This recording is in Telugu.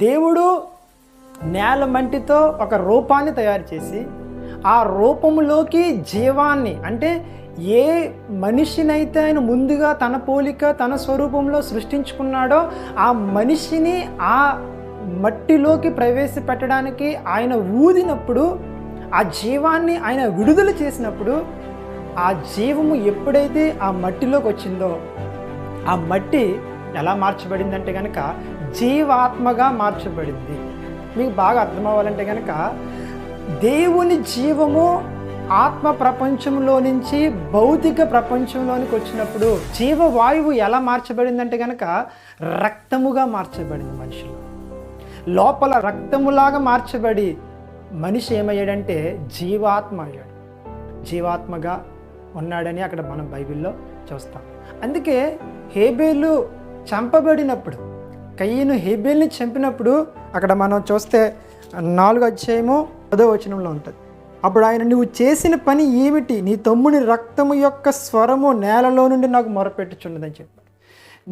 దేవుడు నేల మంటితో ఒక రూపాన్ని తయారు చేసి ఆ రూపంలోకి జీవాన్ని, అంటే ఏ మనిషినైతే ఆయన ముందుగా తన పోలిక తన స్వరూపంలో సృష్టించుకున్నాడో ఆ మనిషిని ఆ మట్టిలోకి ప్రవేశపెట్టడానికి ఆయన ఊదినప్పుడు, ఆ జీవాన్ని ఆయన విడుదల చేసినప్పుడు, ఆ జీవము ఎప్పుడైతే ఆ మట్టిలోకి వచ్చిందో ఆ మట్టి ఎలా మార్చబడిందంటే కనుక జీవాత్మగా మార్చబడింది. మీకు బాగా అర్థం అవ్వాలంటే కనుక దేవుని జీవము ఆత్మ ప్రపంచంలో నుంచి భౌతిక ప్రపంచంలోనికి వచ్చినప్పుడు జీవవాయువు ఎలా మార్చబడిందంటే కనుక రక్తముగా మార్చబడింది. మనుషులు లోపల రక్తములాగా మార్చబడి మనిషి ఏమయ్యాడంటే జీవాత్మ అయ్యాడు, జీవాత్మగా ఉన్నాడని అక్కడ మనం బైబిల్లో చూస్తాం. అందుకే హేబేలు చంపబడినప్పుడు, కయీను హేబేల్ని చంపినప్పుడు అక్కడ మనం చూస్తే 4వ అధ్యాయము 10వ వచనంలో ఉంటుంది. అప్పుడు ఆయన, నువ్వు చేసిన పని ఏమిటి? నీ తమ్ముని రక్తము యొక్క స్వరము నేలలో నుండి నాకు మొరపెట్టుచున్నదని చెప్పి.